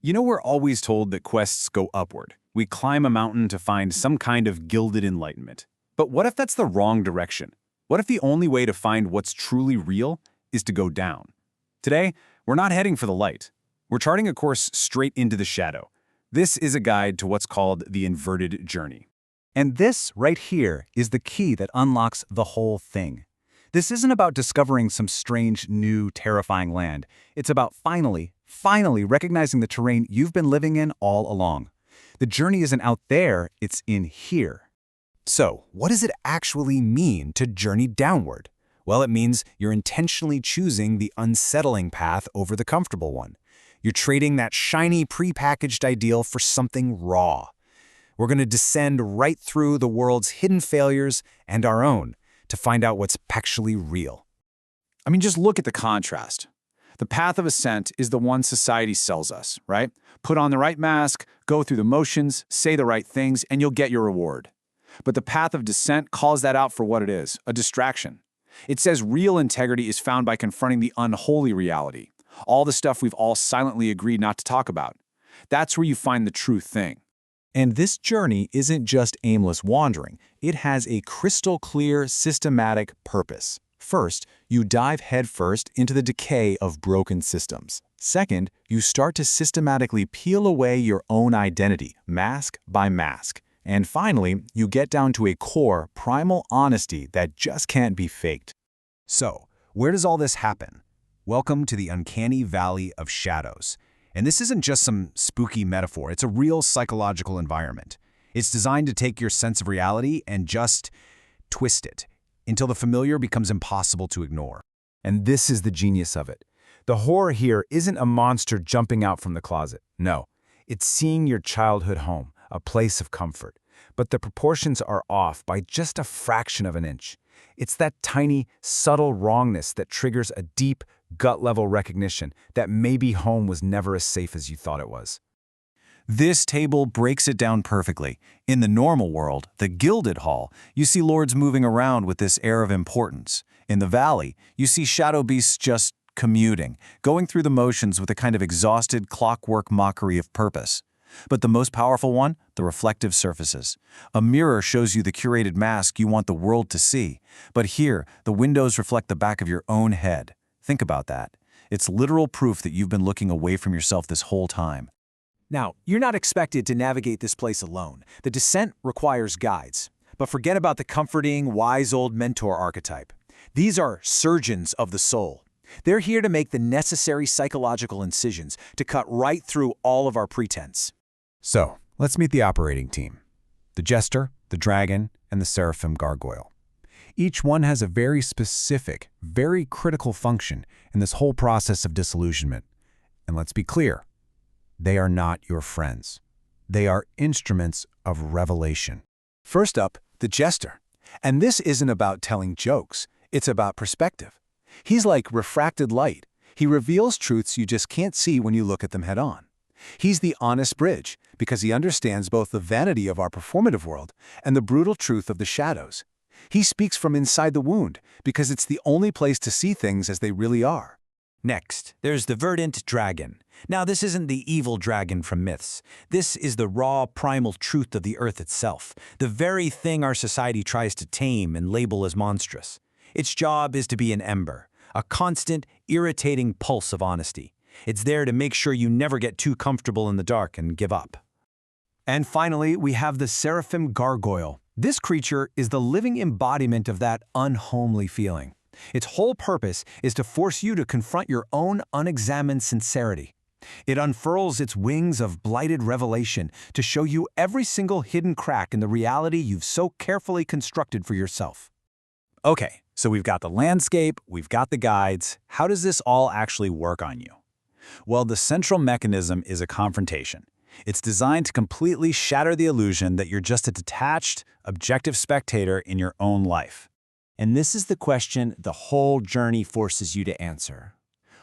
You know, we're always told that quests go upward. We climb a mountain to find some kind of gilded enlightenment. But what if that's the wrong direction? What if the only way to find what's truly real is to go down? Today, we're not heading for the light. We're charting a course straight into the shadow. This is a guide to what's called the inverted journey. And this right here is the key that unlocks the whole thing. This isn't about discovering some strange, new, terrifying land. It's about finally recognizing the terrain you've been living in all along. The journey isn't out there, it's in here. So, what does it actually mean to journey downward? Well, it means you're intentionally choosing the unsettling path over the comfortable one. You're trading that shiny, prepackaged ideal for something raw. We're going to descend right through the world's hidden failures and our own to find out what's actually real. I mean, just look at the contrast. The path of ascent is the one society sells us, right? Put on the right mask, go through the motions, say the right things, and you'll get your reward. But the path of descent calls that out for what it is, a distraction. It says real integrity is found by confronting the unholy reality, all the stuff we've all silently agreed not to talk about. That's where you find the true thing. And this journey isn't just aimless wandering. It has a crystal clear, systematic purpose. First, you dive headfirst into the decay of broken systems. Second, you start to systematically peel away your own identity, mask by mask. And finally, you get down to a core, primal honesty that just can't be faked. So, where does all this happen? Welcome to the uncanny valley of shadows. And this isn't just some spooky metaphor, it's a real psychological environment. It's designed to take your sense of reality and just twist it until the familiar becomes impossible to ignore. And this is the genius of it. The horror here isn't a monster jumping out from the closet. No, it's seeing your childhood home, a place of comfort. But the proportions are off by just a fraction of an inch. It's that tiny, subtle wrongness that triggers a deep, gut-level recognition that maybe home was never as safe as you thought it was. This table breaks it down perfectly. In the normal world, the gilded hall, you see lords moving around with this air of importance. In the valley, you see shadow beasts just commuting, going through the motions with a kind of exhausted clockwork mockery of purpose. But the most powerful one, the reflective surfaces. A mirror shows you the curated mask you want the world to see. But here, the windows reflect the back of your own head. Think about that. It's literal proof that you've been looking away from yourself this whole time. Now, you're not expected to navigate this place alone. The descent requires guides. But forget about the comforting, wise old mentor archetype. These are surgeons of the soul. They're here to make the necessary psychological incisions to cut right through all of our pretense. So, let's meet the operating team. The Jester, the Dragon, and the Seraphim Gargoyle. Each one has a very specific, very critical function in this whole process of disillusionment. And let's be clear, they are not your friends. They are instruments of revelation. First up, the Jester. And this isn't about telling jokes, it's about perspective. He's like refracted light. He reveals truths you just can't see when you look at them head on. He's the honest bridge because he understands both the vanity of our performative world and the brutal truth of the shadows. He speaks from inside the wound because it's the only place to see things as they really are. Next, there's the verdant dragon. Now, this isn't the evil dragon from myths. This is the raw, primal truth of the earth itself, the very thing our society tries to tame and label as monstrous. Its job is to be an ember, a constant, irritating pulse of honesty. It's there to make sure you never get too comfortable in the dark and give up. And finally, we have the Seraphim Gargoyle. This creature is the living embodiment of that unhomely feeling. Its whole purpose is to force you to confront your own unexamined sincerity. It unfurls its wings of blighted revelation to show you every single hidden crack in the reality you've so carefully constructed for yourself. Okay, so we've got the landscape, we've got the guides. How does this all actually work on you? Well, the central mechanism is a confrontation. It's designed to completely shatter the illusion that you're just a detached, objective spectator in your own life. And this is the question the whole journey forces you to answer.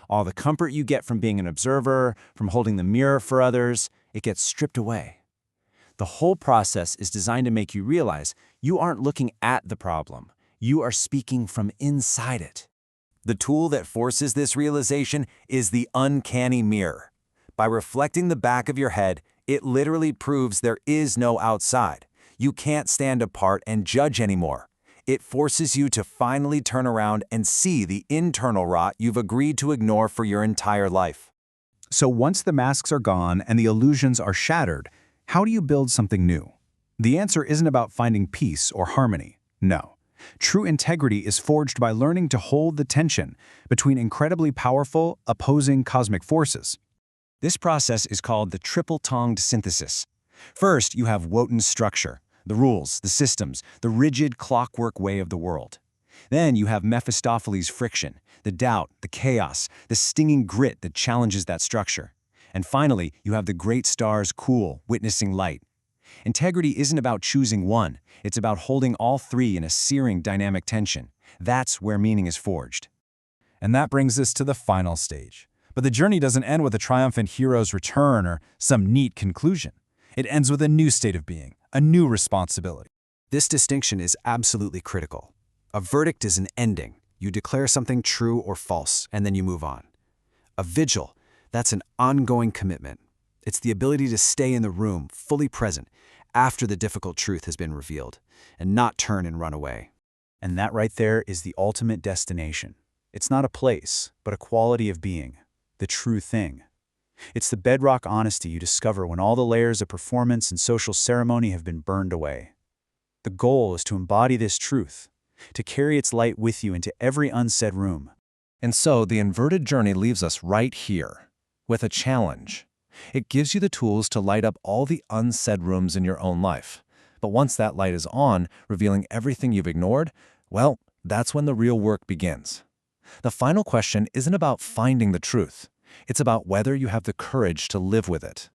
All the comfort you get from being an observer, from holding the mirror for others, it gets stripped away. The whole process is designed to make you realize you aren't looking at the problem. You are speaking from inside it. The tool that forces this realization is the uncanny mirror. By reflecting the back of your head, it literally proves there is no outside. You can't stand apart and judge anymore. It forces you to finally turn around and see the internal rot you've agreed to ignore for your entire life. So once the masks are gone and the illusions are shattered, how do you build something new? The answer isn't about finding peace or harmony. No. True integrity is forged by learning to hold the tension between incredibly powerful, opposing cosmic forces. This process is called the triple-tonged synthesis. First, you have Wotan's structure, the rules, the systems, the rigid clockwork way of the world. Then you have Mephistopheles' friction, the doubt, the chaos, the stinging grit that challenges that structure. And finally, you have the great star's cool, witnessing light. Integrity isn't about choosing one, it's about holding all three in a searing dynamic tension. That's where meaning is forged. And that brings us to the final stage. But the journey doesn't end with a triumphant hero's return or some neat conclusion. It ends with a new state of being, a new responsibility. This distinction is absolutely critical. A verdict is an ending. You declare something true or false, and then you move on. A vigil, that's an ongoing commitment. It's the ability to stay in the room, fully present, after the difficult truth has been revealed, and not turn and run away. And that right there is the ultimate destination. It's not a place, but a quality of being, the true thing. It's the bedrock honesty you discover when all the layers of performance and social ceremony have been burned away. The goal is to embody this truth, to carry its light with you into every unsaid room. And so the inverted journey leaves us right here, with a challenge. It gives you the tools to light up all the unsaid rooms in your own life. But once that light is on, revealing everything you've ignored, well, that's when the real work begins. The final question isn't about finding the truth. It's about whether you have the courage to live with it.